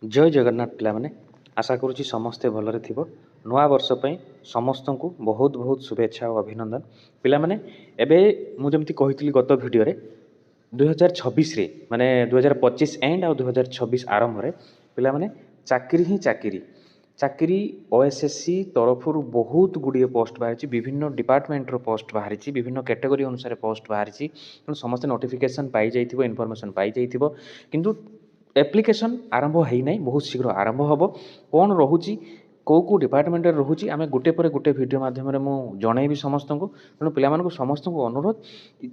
जय जगन्नाथ पिलामाने आशा करुच्ची समस्ते भलरे थिबो। नुआ वर्ष पई समस्तंकु बहुत बहुत शुभेच्छा और अभिनंदन। पिलामाने एबे मु जेमति कहितली गत वीडियो रे 2026 रे माने 2025 एंड और 2026 आरंभ रे पिलामाने चाकरी ही चाकरी ओएसएससी तरफ बहुत गुड़िए पोस्ट बाहरी विभिन्न डिपार्टमेंट रो पोस्ट बाहरी विभिन्न कैटेगरी अनुसार पोस्ट बाहरी समस्त नोटिफिकेशन पाई जाइथिबो इनफॉरमेशन पाई जाइथिबो किंतु एप्लिकेशन आरंभ है ना बहुत शीघ्र आरंभ हम कौन रोचे कौ डिपार्टमेंट रोचे आम गोटे पर गोटे वीडियो माध्यम जनईबी समस्त को तेणु पिला समस्त को अनुरोध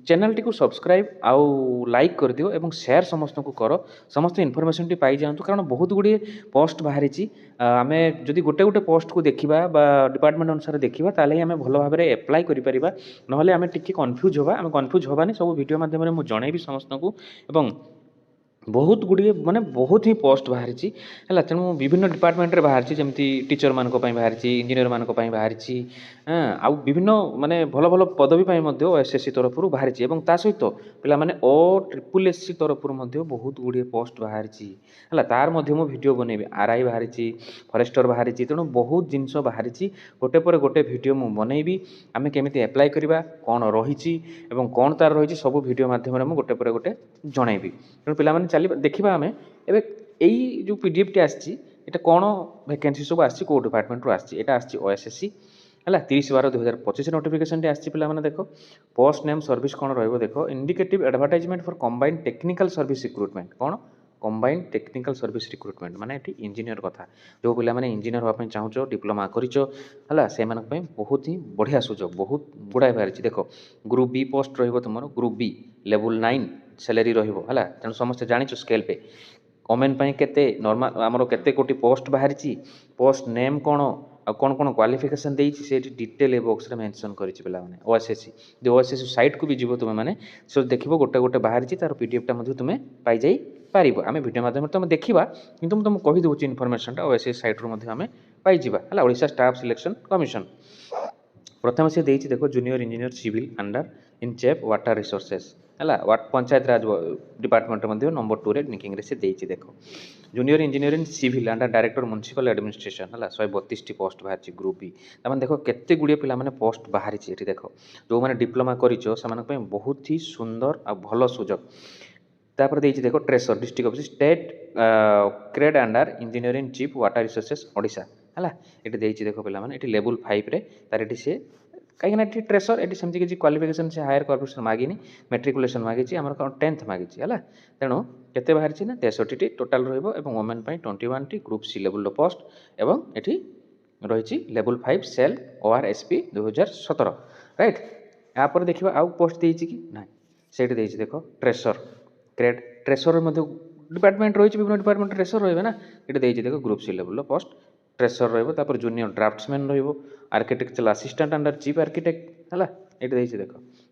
चैनल टी सब्सक्राइब आउ लाइक कर दियो एवं शेयर समस्त को कर समस्त इनफॉरमेशन टी पाई जातु कारण बहुत गुड़िए पोस्ट बाहरी आम जदि गोटे गोटे पोस्ट को देखा डिपार्टमेंट अनुसार देखा ताले आम भल भाव में एप्लाय करें ना आम टी कन्फ्यूज हाँ आम कन्फ्यूज हबानी सब वीडियो माध्यम मुझे जनईबी समस्त को एवं बहुत गुड़िए माने बहुत ही पोस्ट बाहरी है तेणु विभिन्न डिपार्टमेंट रे बाहरी जमी टीचर मान बाहरी इंजीनियर मान बाहरी आउ विभिन्न माने भल भल पदवी एसएससी तरफ बाहरी ता सहित पिला माने ओ ट्रिपल एससी तरफ बहुत गुड़िए पोस्ट बाहरी है तार मु वीडियो बनैबी आरआई बाहरी फरेस्टर बाहरी तेणु बहुत जिनस बाहरी गोटे पर गोटे वीडियो मु बनैबी आम केमी एप्लाय करवा कौन रही कौन तार रही सब वीडियो माध्यम गोटे पर गोटे जनईबी तेणु पिला चलिए देखा आम एवं यही जो पीडीएफ टी आसी कौन वैकेंसी सब आसी कौ डिपार्टमेंट रू आसी ओएसएससी है 30/12/2025 नोटिफिकेशन आसी पे देख पोस्ट नेम सर्विस कौन रख indicative advertisement for combined technical service recruitment कौन कंबाइंड टेक्निकल सर्विस रिक्रुटमेंट माने ये इंजीनियर कथा जो पिला माने इंजीनियर होगा चाहूच डिप्लोमा कर से बहुत ही बढ़िया सुजोग बहुत गुड़ाए बाहरी देख ग्रुप बी पोस्ट तुम ग्रुप बी लेवल 9 सैलरी रहा तेणु समस्ते जाच स्केल पे वोमेन केते नॉर्मल आमर केते कोटी पोस्ट बाहरी पोस्ट नेम कौन आ कौन कौन क्वालिफिकेशन देती से डिटेल ए बॉक्स रे मेंशन करिछि पिला माने ओएसएससी जो ओएसएससी साइट को भी जीव तुम मैंने सो देखो गोटे गोटे बाहरी तार पीडीएफ टा तुम पाई जाई पारिबो आम वीडियो माध्यम तुम देखा कि तुमको कही दूसरी इनफॉरमेशन ओएसएससी साइट रू आम पाई जावा है ओडिशा स्टाफ सिलेक्शन कमिशन प्रथम से देती देखो junior engineer civil under in chief water resources है पंचायत राज डिपार्टमेंट नंबर 2 रे लिंकिंग रे से देती देखो junior engineer in civil under director municipal administration है 132 पोस्ट बाहरी ग्रुप बी तमें देख केते गुड़िए पिला माने पोस्ट बाहरी ये देख जो मैंने डिप्लोमा करिछो से बहुत ही सुंदर आ भल सुजोग तापर देती देखो ट्रेसर डिस्ट्रिक्ट ऑफिस स्टेट क्रेड under engineer in chief water resources Odisha है ये देती देखो पिला माने ये लेवल 5 रे तार ये सी कहीं ट्रेसर ये सेमती किसी क्वालिफिकेशन से हायर क्वालिफिकेशन मागिनी मेट्रिकुलेशन मागी आम 10th मागी है तेणु केते बाहरी ना 63 टोटाल रोमेन 21 टी ग्रुप सी लेवल पोस्ट एवं ये रही लेवल 5 सेल ORSP 2017 राइट यापर देखा आउ पोस्ट देती कि ना से देख ट्रेसर ग्रेड ट्रेसर डिपार्टमेंट रही विभिन्न डिपार्टमेंट ट्रेसर रही ना ये देख group C level post tracer रहिबो जूनियर ड्राफ्ट्समैन रहिबो architectural assistant under chief architect है ये देख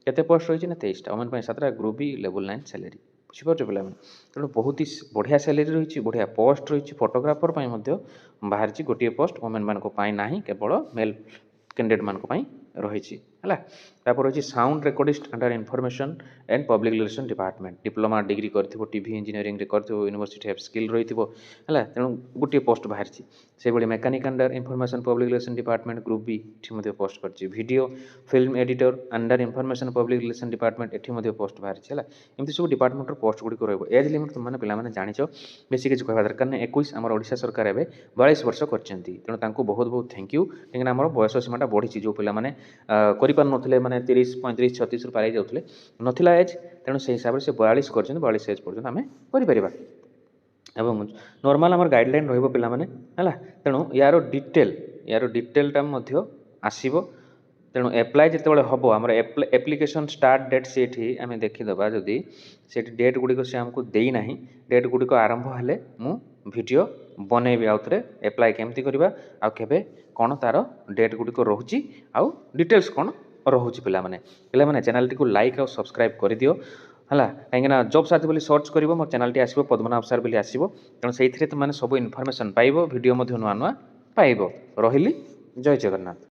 केते पोस्ट रही ना 23टा वोमेन 7टा ग्रुप बी लेवल 9 सैलरी बुझीपार पे तेणु बहुत ही बढ़िया सैलरी रही बढ़िया पोस्ट रही फोटोग्राफर बाहरी गोटे पोस्ट वोमेन मान ना केवल मेल कैंडिडेट मान रही है रही sound recordist under information and public relation department diploma degree कर टीवी इंजीनियरिंग कर यूनिवर्सिटी ऑफ स्किल रही है तेणु गोटे पोस्ट बाहरी से भाई mechanic under information public relation department group B ये पोस्ट कर video film editor under information public relation department ये पोस्ट बाहरी है एमती सब डिपार्टमेंट पोस्ट गुड़िक रज लिमिट तुमने पे जाच बेसी किसी कह दरकार नहीं 21 आम ओडिशा सरकार एवं 42 वर्ष कर तेणु बहुत बहुत थैंक यू कहीं आम बयस सीमाटा बढ़ी जो पे पारे माने 30 35 36 रु पारे जाउथले नथिला एज तेणु से हिसाब से 42 कर 42 एज पर्यंत आम करिपरिबा एवं नॉर्मल आमर गाइडलाइन रहिबो पिला माने हला तेणु यार डिटेलटा मध्य आसीबो तेणु एप्लाय जिते हम आम एप्लिकेशन स्टार्ट डेट से आम देखीदबा जदि से डेट गुड़िक से आमको देना डेट गुड़िक आरंभ हेले मु वीडियो बनैबी आउ थे एप्लाय केमती करवा आउ केबे कौन तार डेट गुड़िक रोची आउ डिटेल्स कौन रोचे पे चैनल टी लाइक और सब्सक्राइब कर दियो है कहीं जॉब साथी बोली सर्च कर मो चैनल टी आसो पद्मनाभ सार बोली आसो तेणु से तुमने सब इनफॉरमेशन पाइब वीडियो नुआ नुआ पाइब रही जय जगन्नाथ।